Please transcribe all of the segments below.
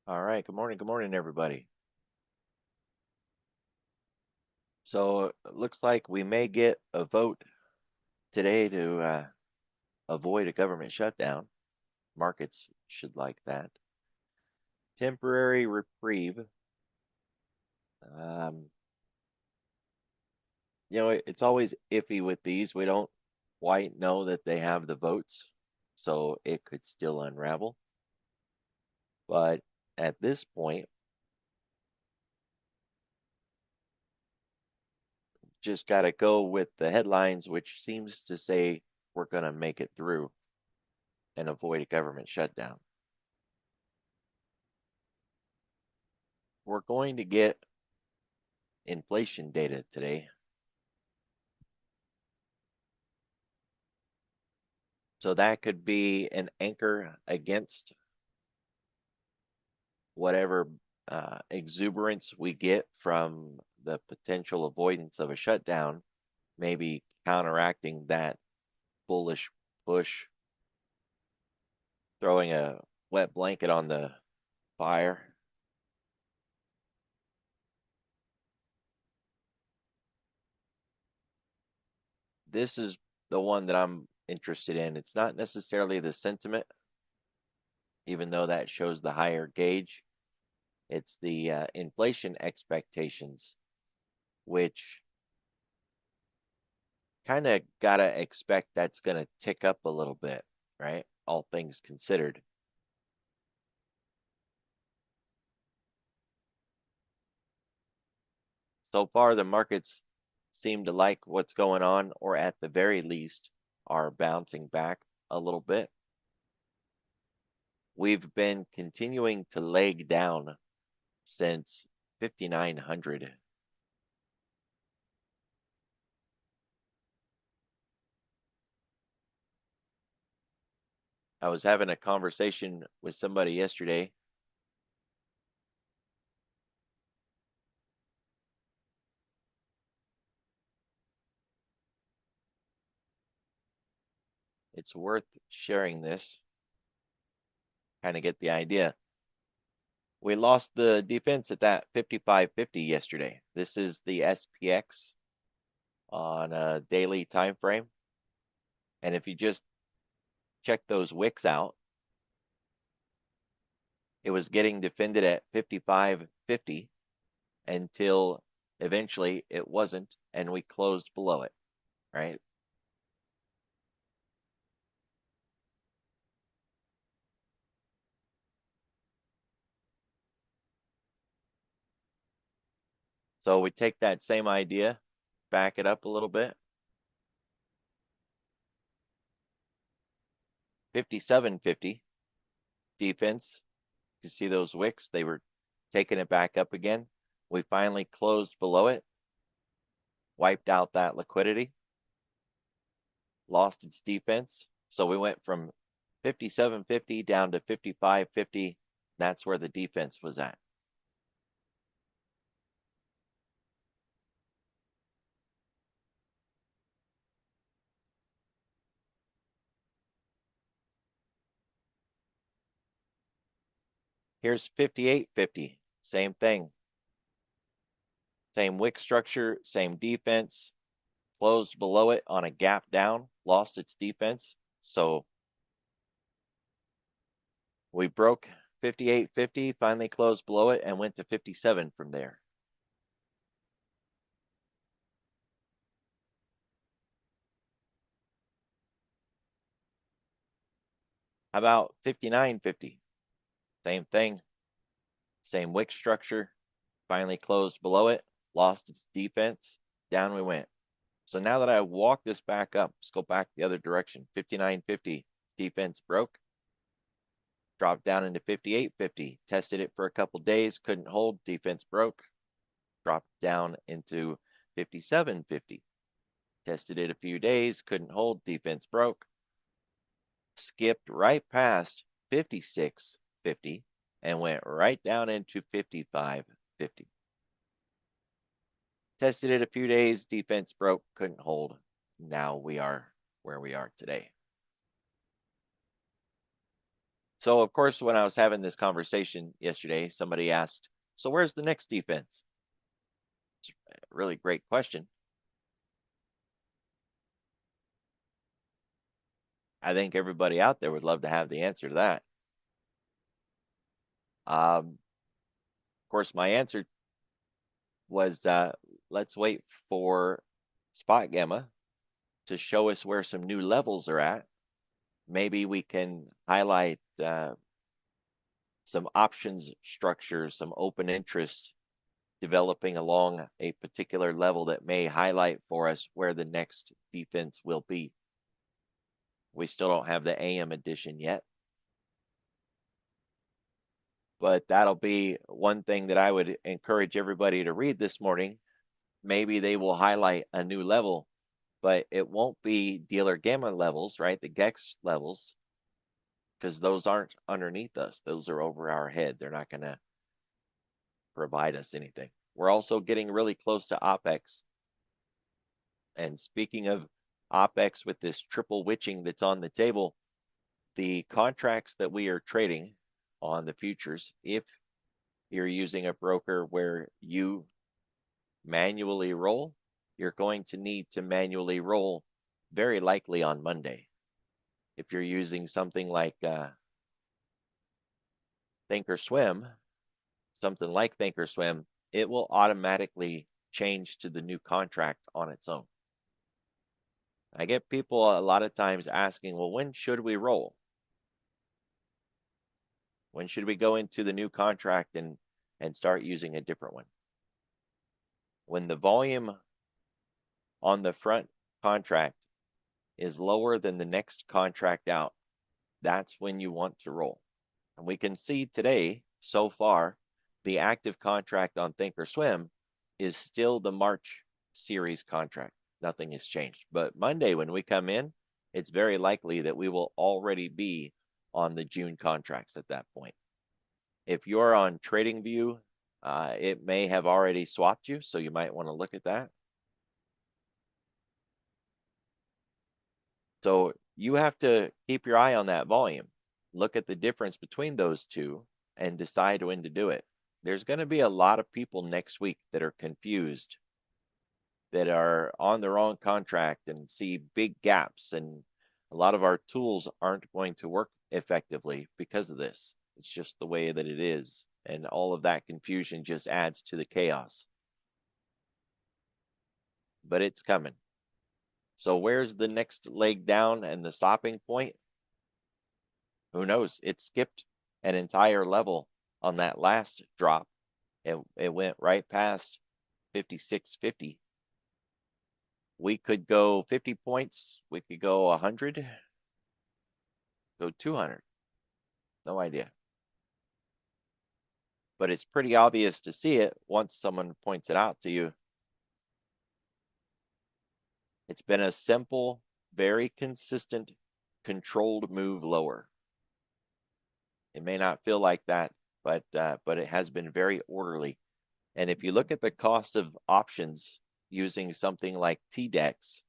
All right, good morning, everybody. So it looks like we may get a vote today to avoid a government shutdown. Markets should like that. Temporary reprieve. Um, it's always iffy with these. We don't quite know that they have the votes, so it could still unravel. But at this point, just got to go with the headlines, which seems to say we're going to make it through and avoid a government shutdown. We're going to get inflation data today. So that could be an anchor against whatever exuberance we get from the potential avoidance of a shutdown, maybe counteracting that bullish push, throwing a wet blanket on the fire. This is the one that I'm interested in. It's not necessarily the sentiment, even though that shows the higher gauge. It's the inflation expectations, which kind of got to expect that's going to tick up a little bit, right? All things considered. So far, the markets seem to like what's going on, or at the very least, are bouncing back a little bit. We've been continuing to leg down since 5,900. I was having a conversation with somebody yesterday. It's worth sharing this, kind of get the idea. We lost the defense at that 55.50 yesterday. This is the SPX on a daily time frame. And if you just check those wicks out, it was getting defended at 55.50 until eventually it wasn't, and we closed below it, right? So we take that same idea, back it up a little bit. 57.50 defense. You see those wicks? They were taking it back up again. We finally closed below it, wiped out that liquidity, lost its defense. So we went from 57.50 down to 55.50. That's where the defense was at. Here's 58.50. Same thing. Same wick structure, same defense. Closed below it on a gap down, lost its defense. So we broke 58.50, finally closed below it, and went to 57 from there. How about 59.50? Same thing, same wick structure, finally closed below it, lost its defense, down we went. So now that I walk this back up, let's go back the other direction. 59.50 defense broke, dropped down into 58.50, tested it for a couple days, couldn't hold, defense broke, dropped down into 57.50, tested it a few days, couldn't hold, defense broke, skipped right past 56.50 and went right down into 55.50. Tested it a few days, defense broke, couldn't hold. Now we are where we are today. So, of course, when I was having this conversation yesterday, somebody asked, so where's the next defense? It's a really great question. I think everybody out there would love to have the answer to that. Of course, my answer was let's wait for spot gamma to show us where some new levels are at. Maybe we can highlight some options structures, some open interest developing along a particular level that may highlight for us where the next defense will be. We still don't have the AM edition yet, but that'll be one thing that I would encourage everybody to read this morning. Maybe they will highlight a new level, but it won't be dealer gamma levels, right? The GEX levels, because those aren't underneath us. Those are over our head. They're not going to provide us anything. We're also getting really close to OPEX. And speaking of OPEX with this triple witching that's on the table, the contracts that we are trading on the futures, if you're using a broker where you manually roll, you're going to need to manually roll very likely on Monday. If you're using something like Thinkorswim, something like Thinkorswim, it will automatically change to the new contract on its own. I get people a lot of times asking, well, when should we roll? When should we go into the new contract and start using a different one? When the volume on the front contract is lower than the next contract out, that's when you want to roll. And we can see today, so far, the active contract on Thinkorswim is still the March series contract. Nothing has changed. But Monday, when we come in, it's very likely that we will already be on the June contracts at that point. If you're on TradingView, it may have already swapped you, so you might want to look at that. So you have to keep your eye on that volume. Look at the difference between those two and decide when to do it. There's going to be a lot of people next week that are confused, that are on the wrong contract and see big gaps, and a lot of our tools aren't going to work effectively because of this. It's just the way that it is, and all of that confusion just adds to the chaos. But it's coming. So where's the next leg down and the stopping point? Who knows? It skipped an entire level on that last drop. It went right past 56.50. We could go 50 points. We could go 100, go 200. No idea. But it's pretty obvious to see it once someone points it out to you. It's been a simple, very consistent, controlled move lower. It may not feel like that, but it has been very orderly. And if you look at the cost of options using something like TDEX,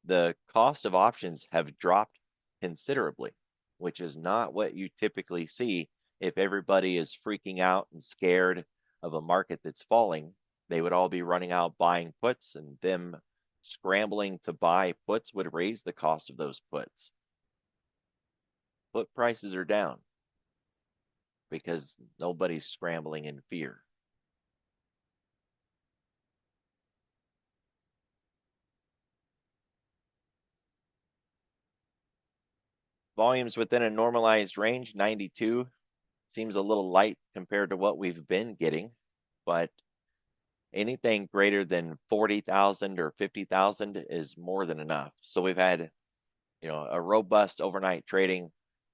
the cost of options have dropped considerably, which is not what you typically see. If everybody is freaking out and scared of a market that's falling, they would all be running out buying puts, and them scrambling to buy puts would raise the cost of those puts. Put prices are down because nobody's scrambling in fear. Volumes within a normalized range, 92, seems a little light compared to what we've been getting, but anything greater than 40,000 or 50,000 is more than enough. So we've had, a robust overnight trading.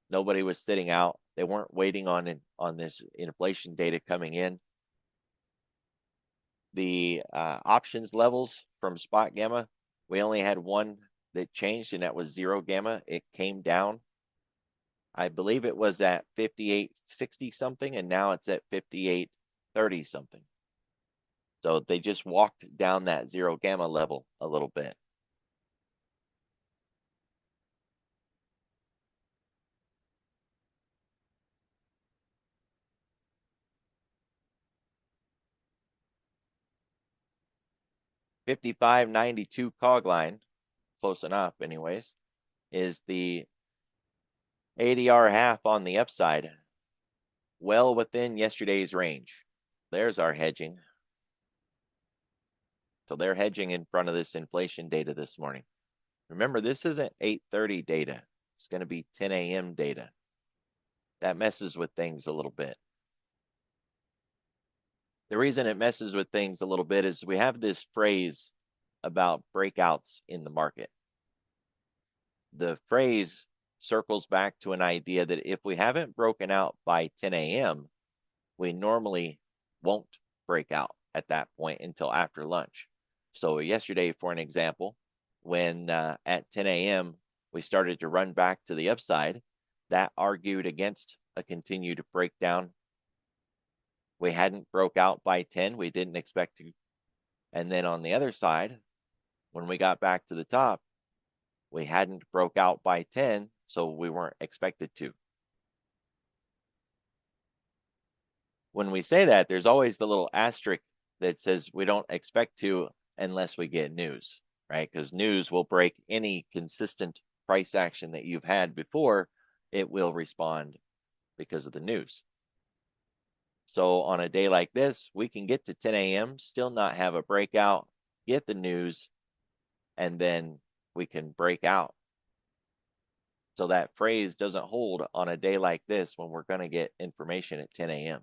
Nobody was sitting out. They weren't waiting on this inflation data coming in. The options levels from spot gamma, we only had one that changed, and that was zero gamma. It came down. I believe it was at 58.60 something, and now it's at 58.30 something. So they just walked down that zero gamma level a little bit. 55.92 cog line, close enough anyways, is the ADR half on the upside, well within yesterday's range. There's our hedging. So they're hedging in front of this inflation data this morning. Remember, this isn't 8:30 data. It's going to be 10 a.m. data. That messes with things a little bit. The reason it messes with things a little bit is we have this phrase about breakouts in the market. The phrase circles back to an idea that if we haven't broken out by 10 a.m., we normally won't break out at that point until after lunch. So yesterday, for an example, when at 10 a.m. we started to run back to the upside, that argued against a continued breakdown. We hadn't broke out by 10. We didn't expect to. And then on the other side, when we got back to the top, we hadn't broke out by 10, so we weren't expected to. When we say that, there's always the little asterisk that says we don't expect to unless we get news, right? Because news will break any consistent price action that you've had before. It will respond because of the news. So on a day like this, we can get to 10 a.m., still not have a breakout, get the news, and then we can break out. So that phrase doesn't hold on a day like this when we're going to get information at 10 a.m.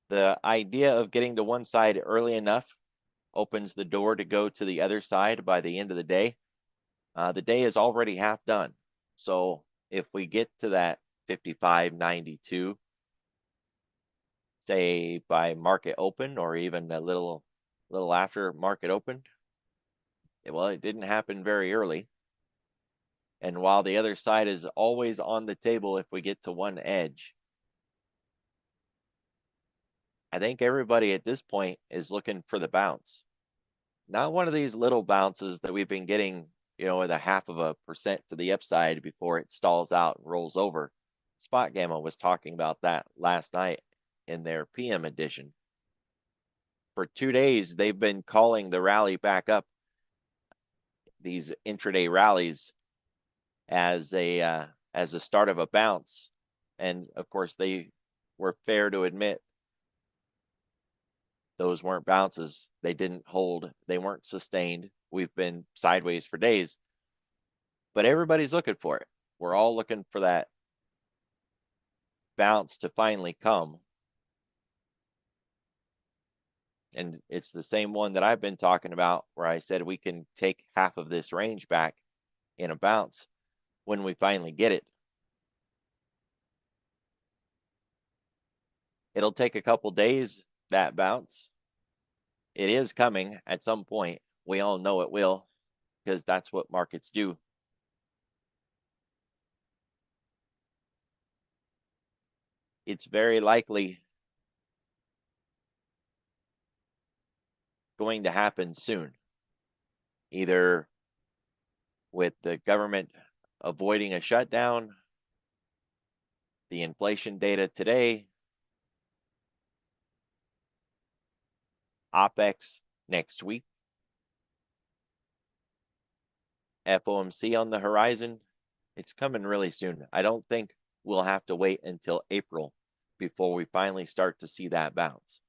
The idea of getting to one side early enough opens the door to go to the other side by the end of the day. The day is already half done. So if we get to that 55.92, say by market open or even a little after market open, well, it didn't happen very early. And while the other side is always on the table if we get to one edge, I think everybody at this point is looking for the bounce. Not one of these little bounces that we've been getting, with a 0.5% to the upside before it stalls out and rolls over. Spot Gamma was talking about that last night in their PM edition. For 2 days, they've been calling the rally back up, these intraday rallies, as a start of a bounce. And of course, they were fair to admit those weren't bounces. They didn't hold. They weren't sustained. We've been sideways for days, but everybody's looking for it. We're all looking for that bounce to finally come. And it's the same one that I've been talking about where I said we can take half of this range back in a bounce when we finally get it. It'll take a couple days, that bounce. It is coming at some point. We all know it will, because that's what markets do. It's very likely going to happen soon, either with the government avoiding a shutdown, the inflation data today, OPEX next week, FOMC on the horizon. It's coming really soon. I don't think we'll have to wait until April before we finally start to see that bounce.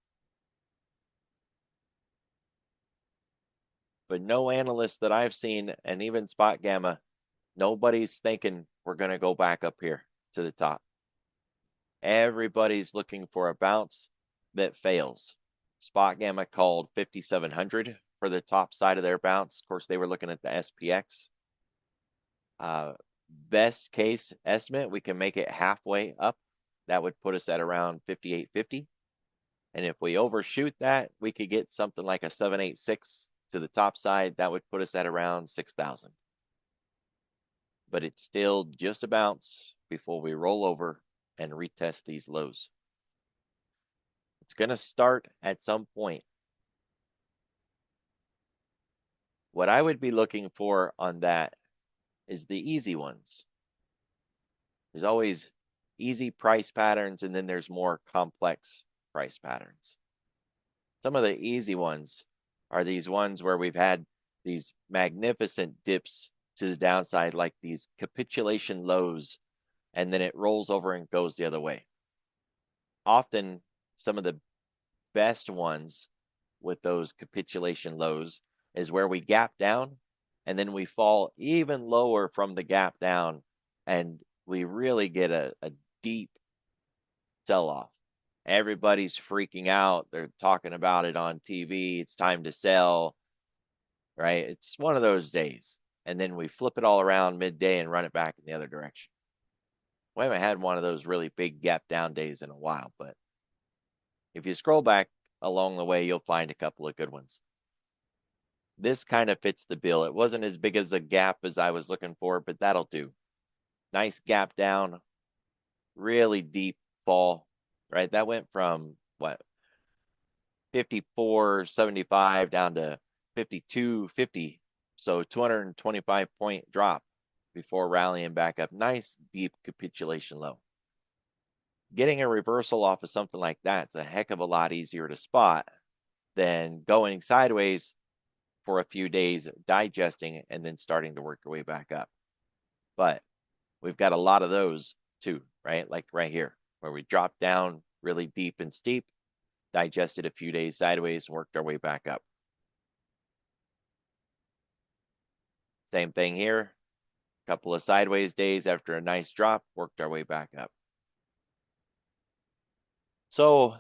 But no analyst that I've seen, and even Spot Gamma, nobody's thinking we're going to go back up here to the top. Everybody's looking for a bounce that fails. Spot Gamma called 5,700 for the top side of their bounce. Of course, they were looking at the SPX. Best case estimate, we can make it halfway up. That would put us at around 5,850. And if we overshoot that, we could get something like a 786 to the top side. That would put us at around 6,000. But it's still just a bounce before we roll over and retest these lows. It's going to start at some point. What I would be looking for on that is the easy ones. There's always easy price patterns, and then there's more complex price patterns. Some of the easy ones are these ones where we've had these magnificent dips to the downside, like these capitulation lows, and then it rolls over and goes the other way. Often, some of the best ones with those capitulation lows is where we gap down and then we fall even lower from the gap down, and we really get a deep sell-off. Everybody's freaking out. They're talking about it on TV. It's time to sell, right? It's one of those days. And then we flip it all around midday and run it back in the other direction. We haven't had one of those really big gap down days in a while, but if you scroll back along the way, you'll find a couple of good ones. This kind of fits the bill. It wasn't as big as a gap as I was looking for, but that'll do. Nice gap down, really deep fall, right? That went from what, 54.75 down to 52.50. So 225-point drop before rallying back up. Nice deep capitulation low. Getting a reversal off of something like that's a heck of a lot easier to spot than going sideways for a few days, digesting, and then starting to work your way back up. But we've got a lot of those too, right? Like right here, where we dropped down really deep and steep, digested a few days sideways, and worked our way back up. Same thing here. A couple of sideways days after a nice drop, worked our way back up. So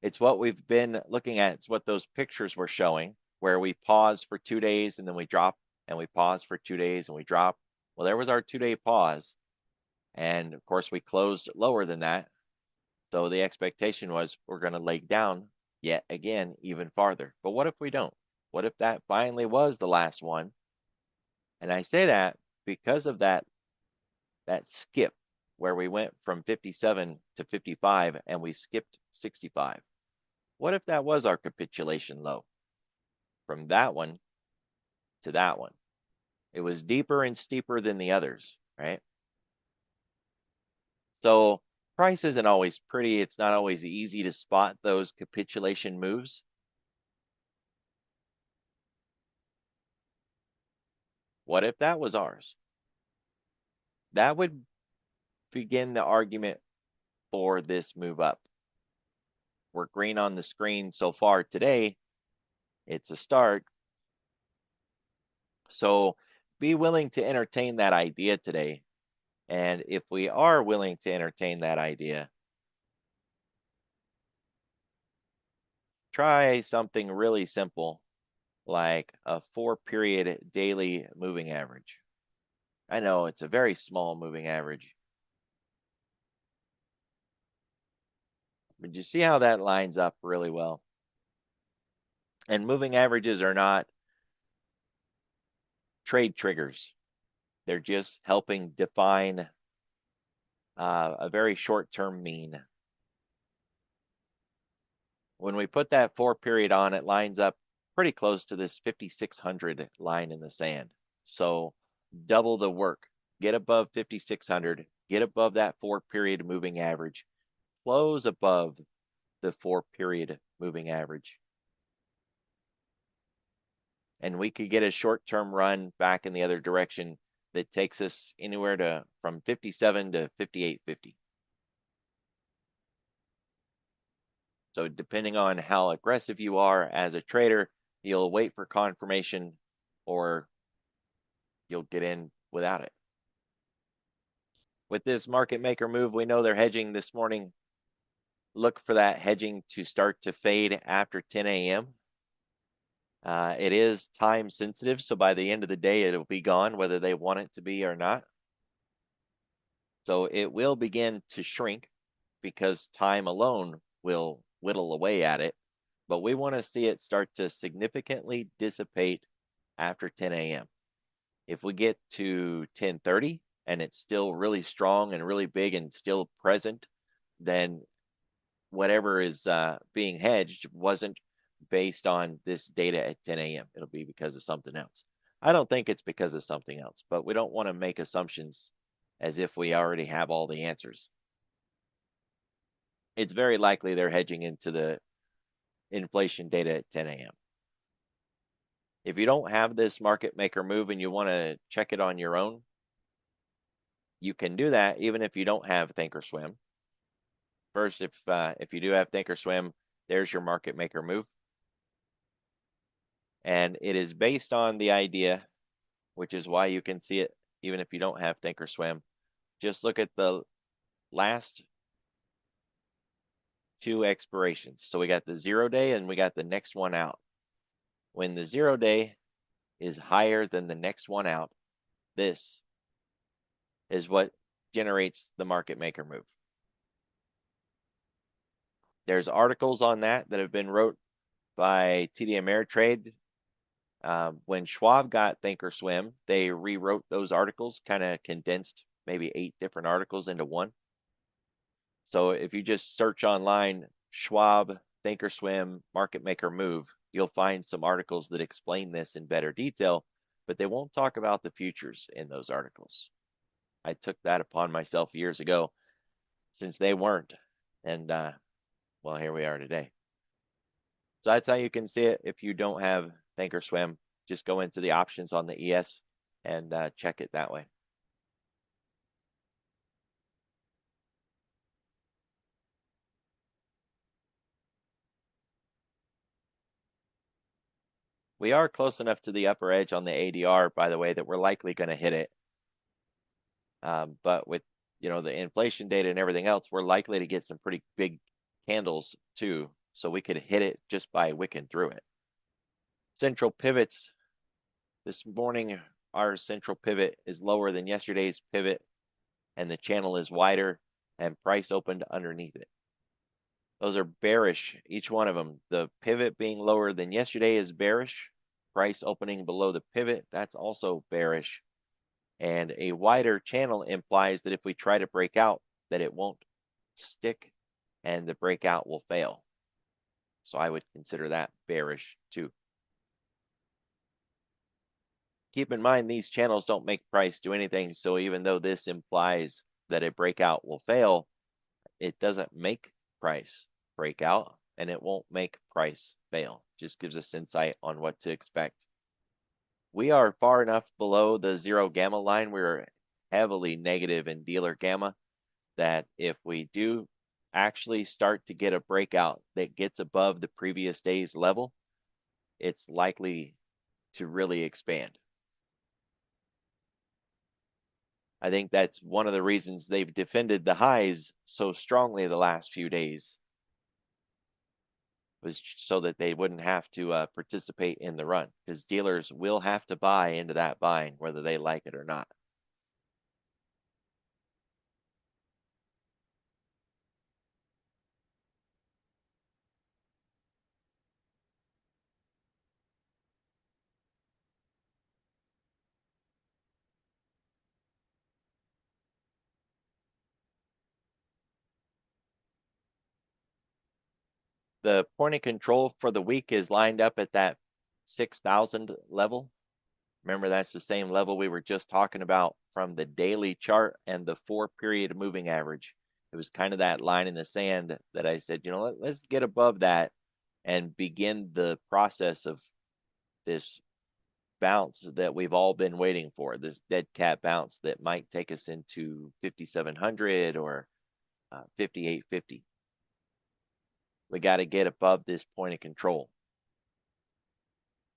it's what we've been looking at. It's what those pictures were showing, where we pause for 2 days and then we drop, and we pause for 2 days and we drop. Well, there was our 2-day pause. And of course, we closed lower than that. So the expectation was we're going to leg down yet again, even farther. But what if we don't? What if that finally was the last one? And I say that because of that skip where we went from 57 to 55 and we skipped 65. What if that was our capitulation low? From that one to that one. It was deeper and steeper than the others, right? So price isn't always pretty. It's not always easy to spot those capitulation moves. What if that was ours? That would begin the argument for this move up. We're green on the screen so far today. It's a start. So be willing to entertain that idea today. And if we are willing to entertain that idea, try something really simple like a 4-period daily moving average. I know it's a very small moving average, but you see how that lines up really well. And moving averages are not trade triggers. They're just helping define a very short-term mean. When we put that 4-period on, it lines up pretty close to this 5,600 line in the sand. So double the work. Get above 5,600. Get above that 4-period moving average. Close above the 4-period moving average. And we could get a short-term run back in the other direction that takes us anywhere to from 57 to 58.50. So depending on how aggressive you are as a trader, you'll wait for confirmation or you'll get in without it. With this market maker move, we know they're hedging this morning. Look for that hedging to start to fade after 10 a.m. It is time sensitive, so by the end of the day, it'll be gone, whether they want it to be or not. So it will begin to shrink because time alone will whittle away at it. But we want to see it start to significantly dissipate after 10 a.m. If we get to 10:30 and it's still really strong and really big and still present, then whatever is being hedged wasn't based on this data at 10 a.m. It'll be because of something else. I don't think it's because of something else, but we don't want to make assumptions as if we already have all the answers. It's very likely they're hedging into the inflation data at 10 a.m. If you don't have this market maker move and you want to check it on your own, you can do that even if you don't have Thinkorswim. First, if you do have Thinkorswim, there's your market maker move. And it is based on the idea, which is why you can see it even if you don't have Thinkorswim. Just look at the last two expirations. So we got the 0 day and we got the next one out. When the 0 day is higher than the next one out, this is what generates the market maker move. There's articles on that have been wrote by TD Ameritrade. When Schwab got Thinkorswim, they rewrote those articles, kind of condensed maybe 8 different articles into one. So if you just search online, Schwab, Thinkorswim, market maker move, you'll find some articles that explain this in better detail, but they won't talk about the futures in those articles. I took that upon myself years ago since they weren't. And well, here we are today. So that's how you can see it. If you don't have Thinkorswim, just go into the options on the ES and check it that way. We are close enough to the upper edge on the ADR, by the way, that we're likely going to hit it. But with the inflation data and everything else, we're likely to get some pretty big candles too. So we could hit it just by wicking through it. Central pivots. This morning, our central pivot is lower than yesterday's pivot, and the channel is wider, and price opened underneath it. Those are bearish, each one of them. The pivot being lower than yesterday is bearish. Price opening below the pivot, that's also bearish. And a wider channel implies that if we try to break out, that it won't stick and the breakout will fail. So I would consider that bearish too. Keep in mind, these channels don't make price do anything. So even though this implies that a breakout will fail, it doesn't make price break out, and it won't make price fail. Just gives us insight on what to expect. We are far enough below the 0 gamma line. We're heavily negative in dealer gamma, that if we do actually start to get a breakout that gets above the previous day's level, it's likely to really expand. I think that's one of the reasons they've defended the highs so strongly the last few days, was so that they wouldn't have to participate in the run, because dealers will have to buy into that buying whether they like it or not. The point of control for the week is lined up at that 6,000 level. Remember, that's the same level we were just talking about from the daily chart and the 4-period moving average. It was kind of that line in the sand that I said, let's get above that and begin the process of this bounce that we've all been waiting for, this dead cat bounce that might take us into 5,700 or 5,850. We got to get above this point of control.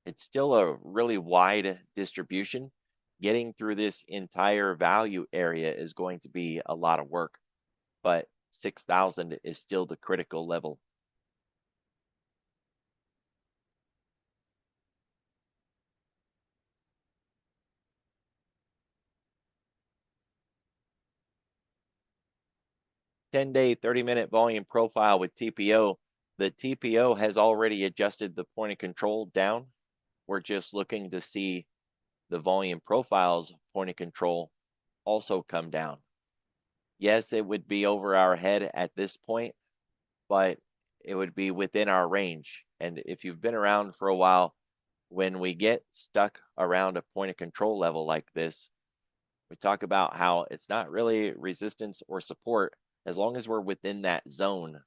It's still a really wide distribution. Getting through this entire value area is going to be a lot of work, but 6,000 is still the critical level. Ten-day, 30-minute volume profile with TPO. The TPO has already adjusted the point of control down. We're just looking to see the volume profile's point of control also come down. Yes, it would be over our head at this point, but it would be within our range. And if you've been around for a while, when we get stuck around a point of control level like this, we talk about how it's not really resistance or support. As long as we're within that zone,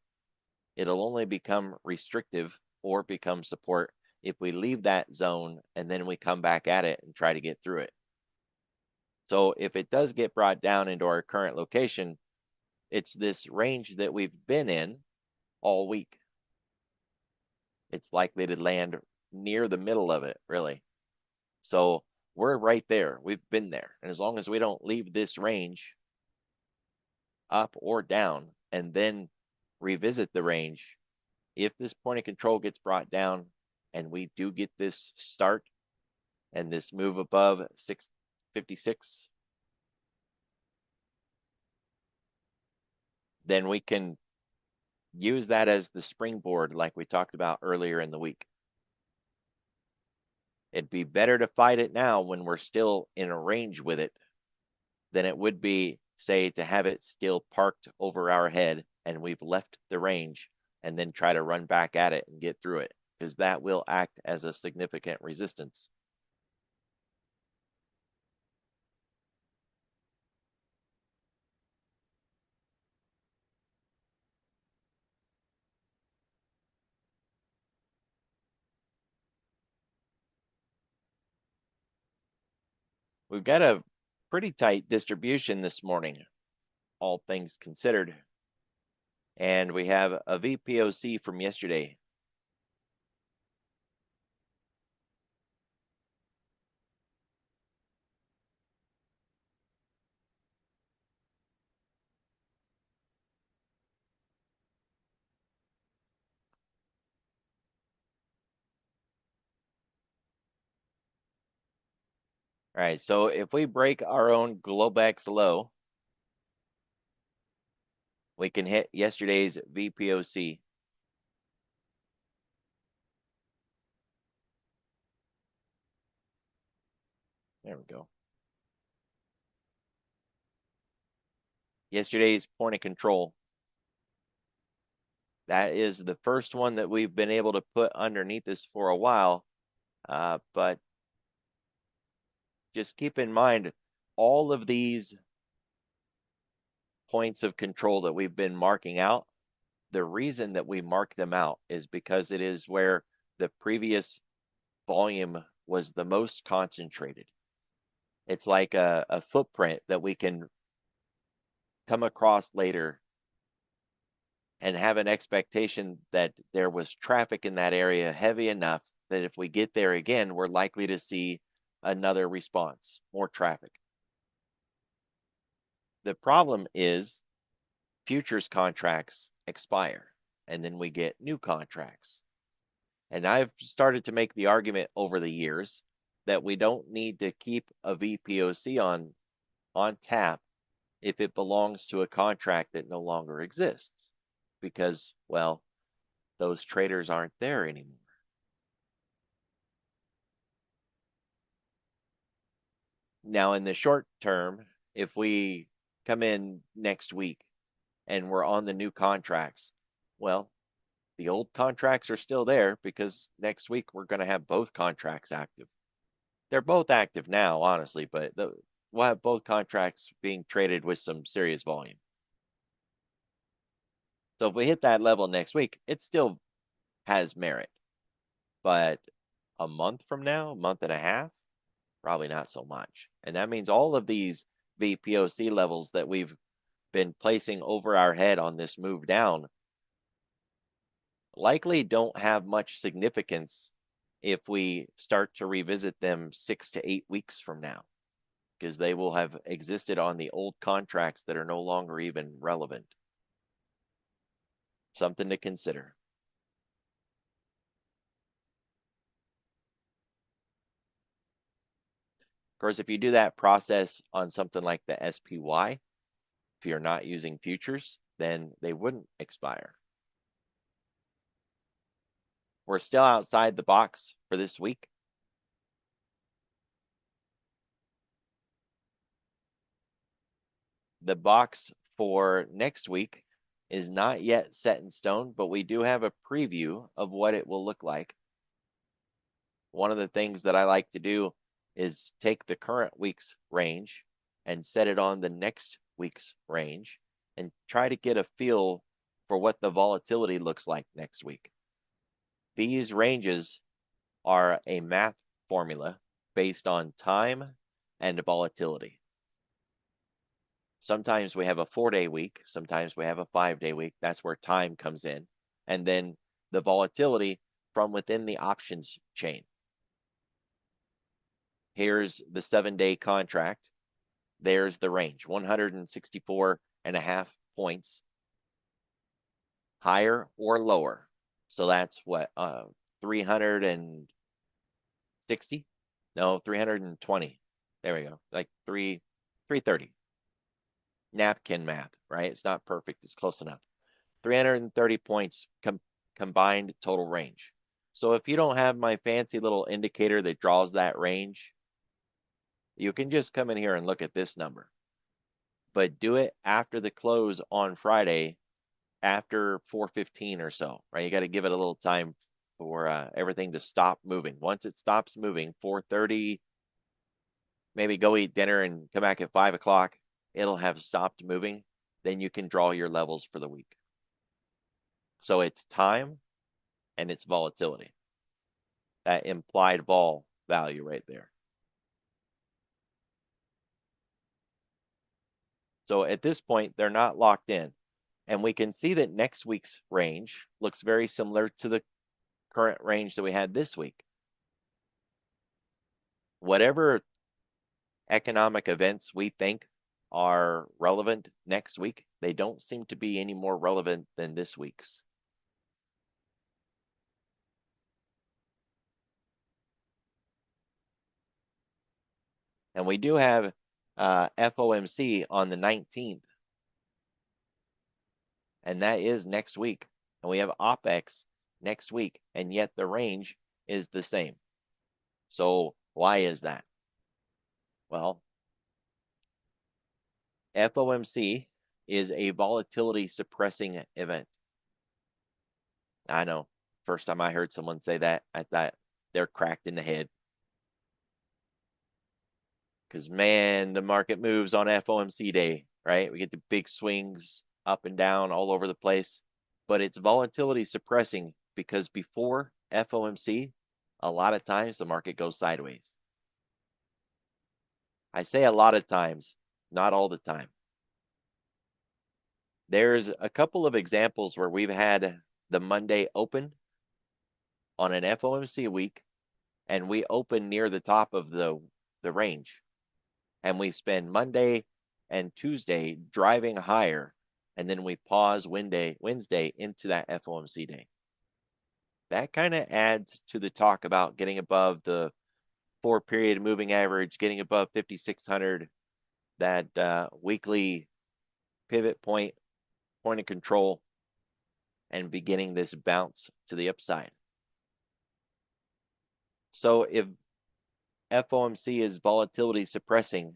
it'll only become restrictive or become support if we leave that zone and then we come back at it and try to get through it. So if it does get brought down into our current location, it's this range that we've been in all week. It's likely to land near the middle of it, really. So we're right there. We've been there. And as long as we don't leave this range up or down and then revisit the range, if this point of control gets brought down and we do get this start and this move above 656, then we can use that as the springboard like we talked about earlier in the week. It'd be better to fight it now when we're still in a range with it than it would be, say, to have it still parked over our head and we've left the range and then try to run back at it and get through it, because that will act as a significant resistance. We've got a pretty tight distribution this morning, all things considered. And we have a VPOC from yesterday. All right, so if we break our own Globex low, we can hit yesterday's VPOC. There we go. Yesterday's point of control. That is the first one that we've been able to put underneath us for a while. But just keep in mind, all of these points of control that we've been marking out, the reason that we mark them out is because it is where the previous volume was the most concentrated. It's like a footprint that we can come across later and have an expectation that there was traffic in that area heavy enough that if we get there again, we're likely to see another response, more traffic. The problem is futures contracts expire and then we get new contracts. And I've started to make the argument over the years that we don't need to keep a VPOC on tap if it belongs to a contract that no longer exists, because, well, those traders aren't there anymore. Now, in the short term, if we come in next week and we're on the new contracts, well, the old contracts are still there because next week we're going to have both contracts active. They're both active now, honestly, but we'll have both contracts being traded with some serious volume. So if we hit that level next week, it still has merit. But a month from now, a month and a half, probably not so much. And that means all of these VPOC levels that we've been placing over our head on this move down likely don't have much significance if we start to revisit them 6 to 8 weeks from now, because they will have existed on the old contracts that are no longer even relevant. Something to consider. Of course, if you do that process on something like the SPY, if you're not using futures, then they wouldn't expire. We're still outside the box for this week. The box for next week is not yet set in stone, but we do have a preview of what it will look like. one of the things that I like to do is take the current week's range and set it on the next week's range and try to get a feel for what the volatility looks like next week. These ranges are a math formula based on time and volatility. Sometimes we have a 4-day week, sometimes we have a 5-day week. That's where time comes in. And then the volatility from within the options chain. Here's the 7-day contract. There's the range, 164.5 points, higher or lower. So that's what, 360? No, 320. There we go. Like 330. Napkin math, right? It's not perfect. It's close enough. 330 points combined total range. So if you don't have my fancy little indicator that draws that range, you can just come in here and look at this number. But do it after the close on Friday, after 4:15 or so, right? You got to give it a little time for everything to stop moving. Once it stops moving, 4:30, maybe go eat dinner and come back at 5 o'clock. It'll have stopped moving. Then you can draw your levels for the week. So it's time and it's volatility. That implied vol value right there. So at this point, they're not locked in. And we can see that next week's range looks very similar to the current range that we had this week. Whatever economic events we think are relevant next week, they don't seem to be any more relevant than this week's. And we do have FOMC on the 19th. And that is next week. And we have OPEX next week, and yet the range is the same. So why is that? Well, FOMC is a volatility suppressing event. I know. First time I heard someone say that, I thought they're cracked in the head. Because, man, the market moves on FOMC day, right? We get the big swings up and down all over the place. But it's volatility suppressing because before FOMC, a lot of times the market goes sideways. I say a lot of times, not all the time. There's a couple of examples where we've had the Monday open on an FOMC week, and we open near the top of the range. And we spend Monday and Tuesday driving higher, and then we pause Wednesday into that FOMC day. That kind of adds to the talk about getting above the 4-period moving average, getting above 5,600, that weekly pivot point of control, and beginning this bounce to the upside. So if FOMC is volatility suppressing,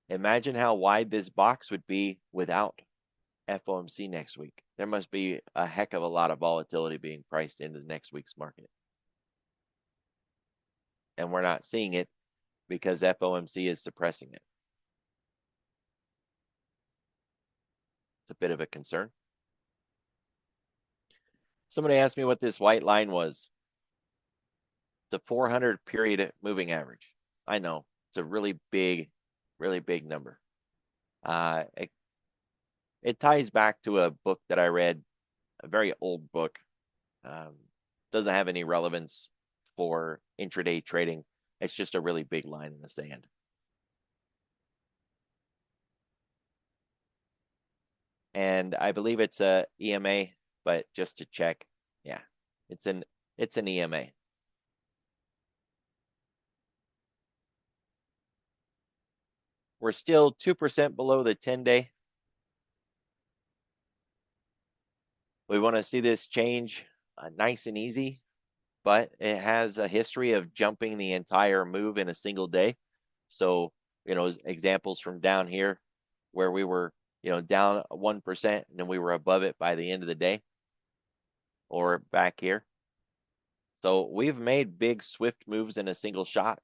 imagine how wide this box would be without FOMC next week. There must be a heck of a lot of volatility being priced into the next week's market. And we're not seeing it because FOMC is suppressing it. It's a bit of a concern. Somebody asked me what this white line was. It's a 400-period moving average. I know, it's a really big number. It ties back to a book that I read, a very old book. Doesn't have any relevance for intraday trading. It's just a really big line in the sand. And I believe it's a EMA, but just to check, yeah, it's an EMA. We're still 2% below the 10-day. We want to see this change nice and easy, but it has a history of jumping the entire move in a single day. So, examples from down here where we were, down 1% and then we were above it by the end of the day. or back here. So we've made big, swift moves in a single shot.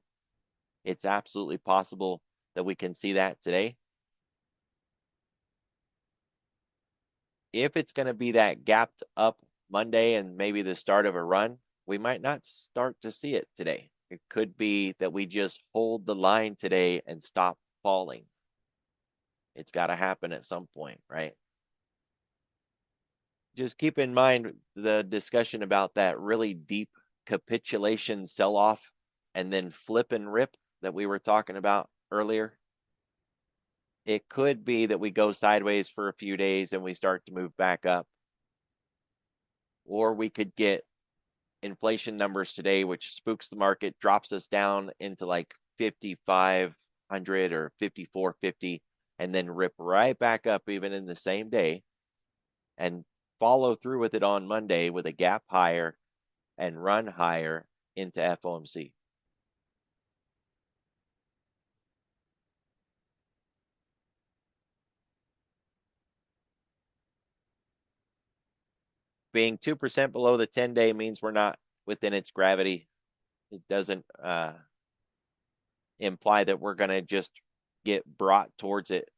It's absolutely possible that we can see that today. If it's going to be that gapped up Monday and maybe the start of a run, we might not start to see it today. It could be that we just hold the line today and stop falling. It's got to happen at some point, right? Just keep in mind the discussion about that really deep capitulation sell-off and then flip and rip that we were talking about earlier. It could be that we go sideways for a few days and we start to move back up. Or we could get inflation numbers today, which spooks the market, drops us down into like 5,500 or 5,450, and then rip right back up even in the same day and follow through with it on Monday with a gap higher and run higher into FOMC. Being 2% below the 10-day means we're not within its gravity. It doesn't imply that we're going to just get brought towards it.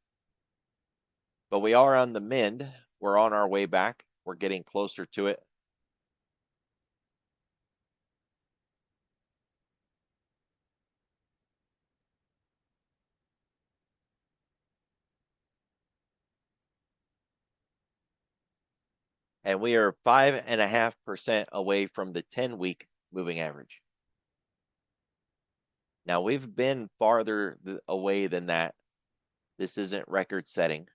But we are on the mend. We're on our way back. We're getting closer to it. And we are 5.5% away from the 10-week moving average. Now, we've been farther away than that. This isn't record setting,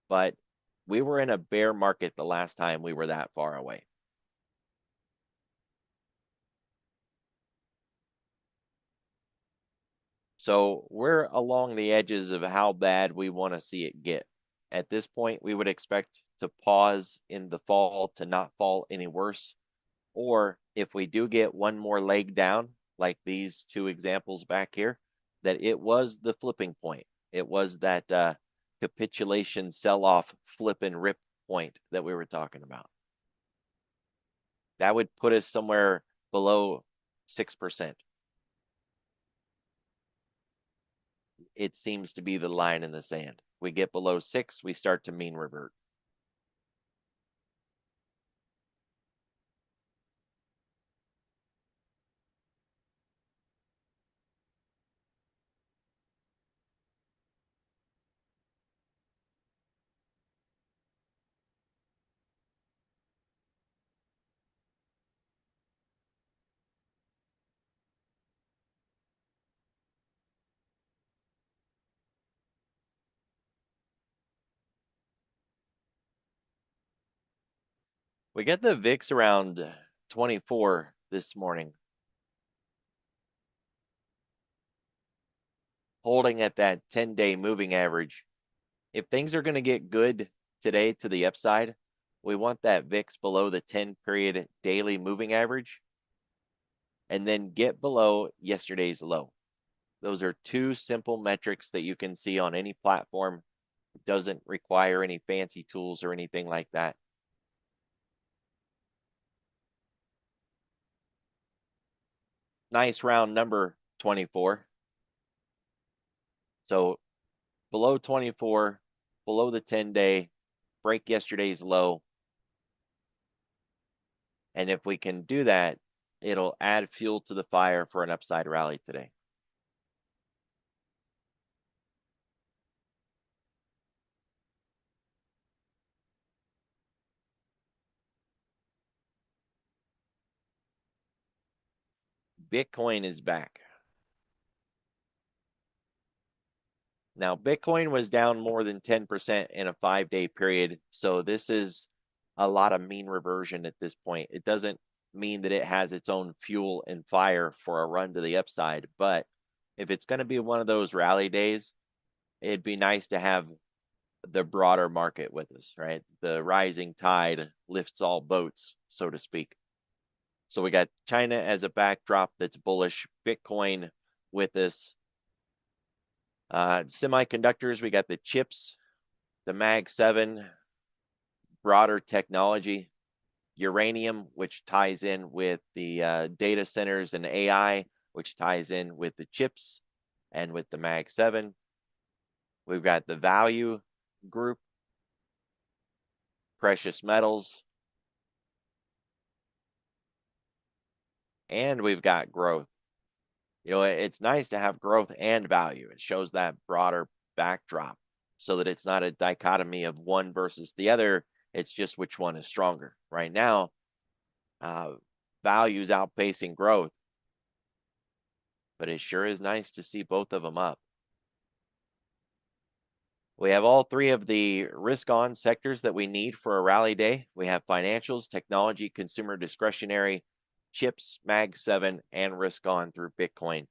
but we were in a bear market the last time we were that far away. So we're along the edges of how bad we want to see it get. At this point, we would expect to pause in the fall to not fall any worse. Or if we do get one more leg down, like these two examples back here, that it was the flipping point. It was that capitulation sell-off flip and rip point that we were talking about. That would put us somewhere below 6%. It seems to be the line in the sand. We get below 6, we start to mean revert. We get the VIX around 24 this morning, holding at that 10-day moving average. If things are going to get good today to the upside, we want that VIX below the 10-period daily moving average and then get below yesterday's low. Those are two simple metrics that you can see on any platform. It doesn't require any fancy tools or anything like that. Nice round number, 24. So below 24, below the 10-day, break yesterday's low. And if we can do that, it'll add fuel to the fire for an upside rally today. Bitcoin is back. Now, Bitcoin was down more than 10% in a 5-day period. So this is a lot of mean reversion at this point. It doesn't mean that it has its own fuel and fire for a run to the upside. But if it's going to be one of those rally days, it'd be nice to have the broader market with us, right? The rising tide lifts all boats, so to speak. So we got China as a backdrop that's bullish, Bitcoin with us. Semiconductors, we got the chips, the Mag 7, broader technology. uranium, which ties in with the data centers and AI, which ties in with the chips and with the Mag 7. We've got the value group, precious metals, and we've got growth. It's nice to have growth and value. It shows that broader backdrop so that it's not a dichotomy of one versus the other. It's just which one is stronger. Right now, value is outpacing growth, but it sure is nice to see both of them up. We have all three of the risk-on sectors that we need for a rally day. We have financials, technology, consumer discretionary, chips, Mag 7, and risk-on through Bitcoin.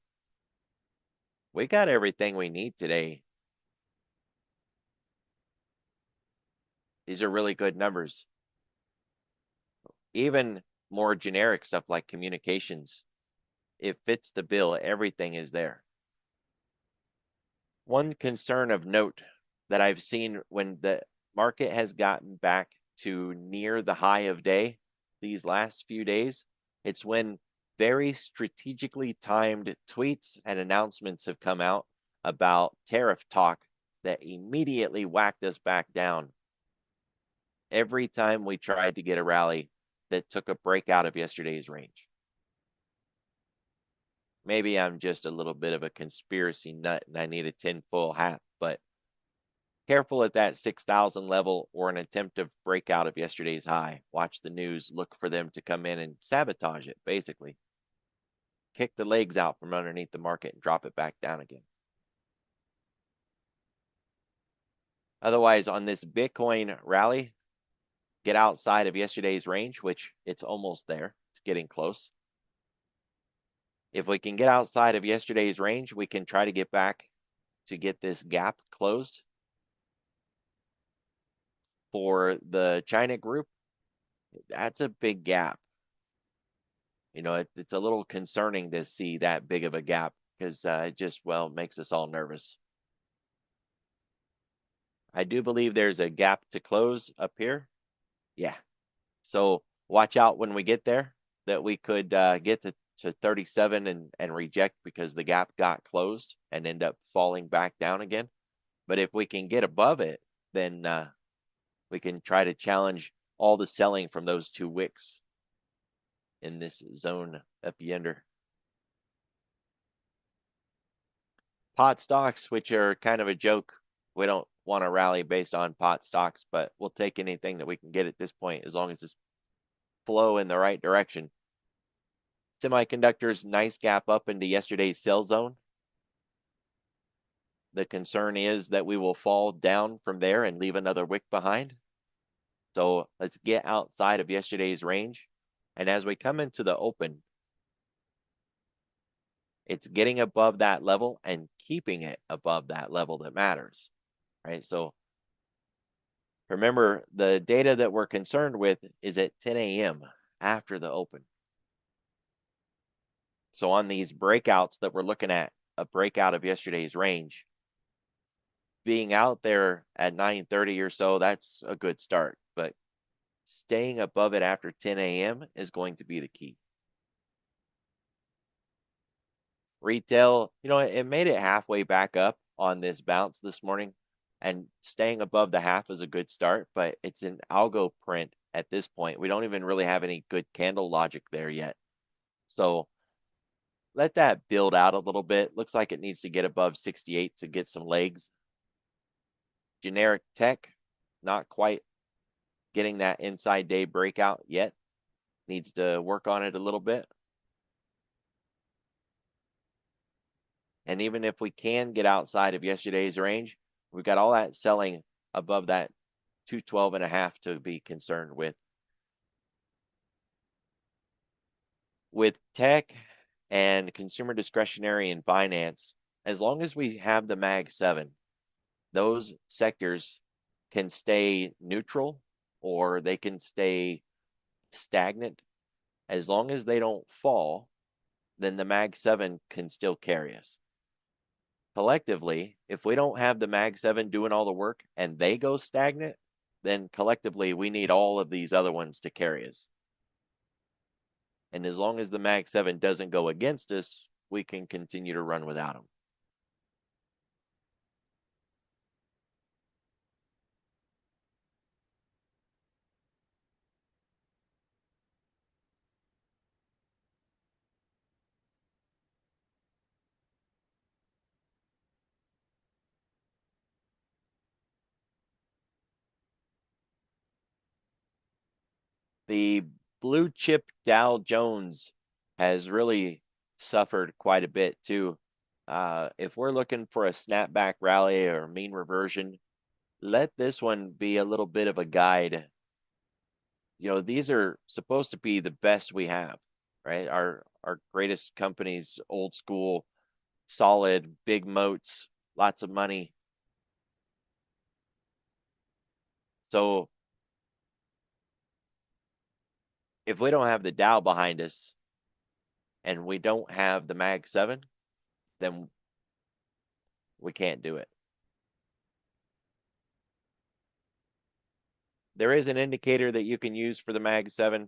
We got everything we need today. These are really good numbers. Even more generic stuff like communications, it fits the bill. Everything is there. One concern of note that I've seen when the market has gotten back to near the high of day these last few days, it's when very strategically timed tweets and announcements have come out about tariff talk that immediately whacked us back down. Every time we tried to get a rally that took a break out of yesterday's range. Maybe I'm just a little bit of a conspiracy nut and I need a tinfoil hat, but careful at that 6,000 level or an attempt of breakout of yesterday's high. Watch the news, look for them to come in and sabotage it, basically. Kick the legs out from underneath the market and drop it back down again. Otherwise, on this Bitcoin rally, get outside of yesterday's range, which it's almost there. It's getting close. If we can get outside of yesterday's range, we can try to get back to get this gap closed. For the China group, that's a big gap. It's a little concerning to see that big of a gap because it just, well, makes us all nervous. I do believe there's a gap to close up here. Yeah. So watch out when we get there that we could get to 37 and reject because the gap got closed and end up falling back down again. But if we can get above it, then we can try to challenge all the selling from those two wicks in this zone up yonder. Pot stocks, which are kind of a joke. We don't want to rally based on pot stocks, but we'll take anything that we can get at this point as long as it's flow in the right direction. Semiconductors, nice gap up into yesterday's sell zone. The concern is that we will fall down from there and leave another wick behind. So let's get outside of yesterday's range. And as we come into the open, it's getting above that level and keeping it above that level that matters, right? So remember, the data that we're concerned with is at 10 a.m. after the open. So on these breakouts that we're looking at, a breakout of yesterday's range, being out there at 9:30 or so, that's a good start. But staying above it after 10 a.m. is going to be the key. Retail, it made it halfway back up on this bounce this morning, and staying above the half is a good start, but it's an algo print at this point. We don't even really have any good candle logic there yet. So let that build out a little bit. Looks like it needs to get above 68 to get some legs. Generic tech, not quite getting that inside day breakout yet. Needs to work on it a little bit. And even if we can get outside of yesterday's range, we've got all that selling above that 212.5 to be concerned with. With tech and consumer discretionary and finance, as long as we have the Mag 7, those sectors can stay neutral or they can stay stagnant. As long as they don't fall, then the Mag 7 can still carry us. Collectively, if we don't have the Mag 7 doing all the work and they go stagnant, then collectively we need all of these other ones to carry us. And as long as the Mag 7 doesn't go against us, we can continue to run without them. The blue chip Dow Jones has really suffered quite a bit too. If we're looking for a snapback rally or mean reversion, let this one be a little bit of a guide. These are supposed to be the best we have, right? Our greatest companies, old school, solid, big moats, lots of money. So if we don't have the Dow behind us and we don't have the Mag 7, then we can't do it. There is an indicator that you can use for the Mag 7.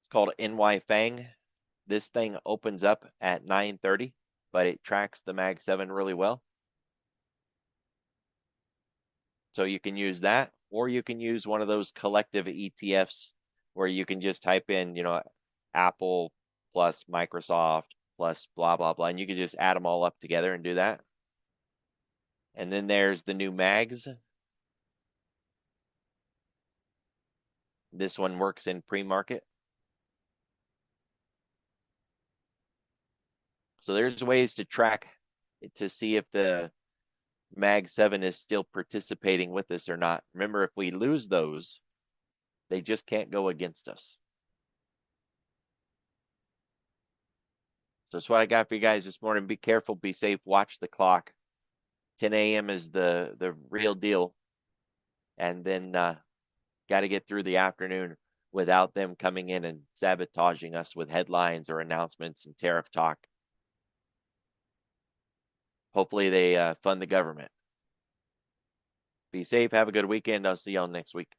It's called NY Fang. This thing opens up at 9:30, but it tracks the Mag 7 really well. So you can use that, or you can use one of those collective ETFs where you can just type in, Apple plus Microsoft plus blah, blah, blah, and you can just add them all up together and do that. And then there's the new mags. This one works in pre-market. So there's ways to track to see if the Mag 7 is still participating with us or not. Remember, if we lose those, they just can't go against us. So that's what I got for you guys this morning. Be careful, be safe, watch the clock. 10 a.m. is the real deal. And then got to get through the afternoon without them coming in and sabotaging us with headlines or announcements and tariff talk. Hopefully they fund the government. Be safe. Have a good weekend. I'll see y'all next week.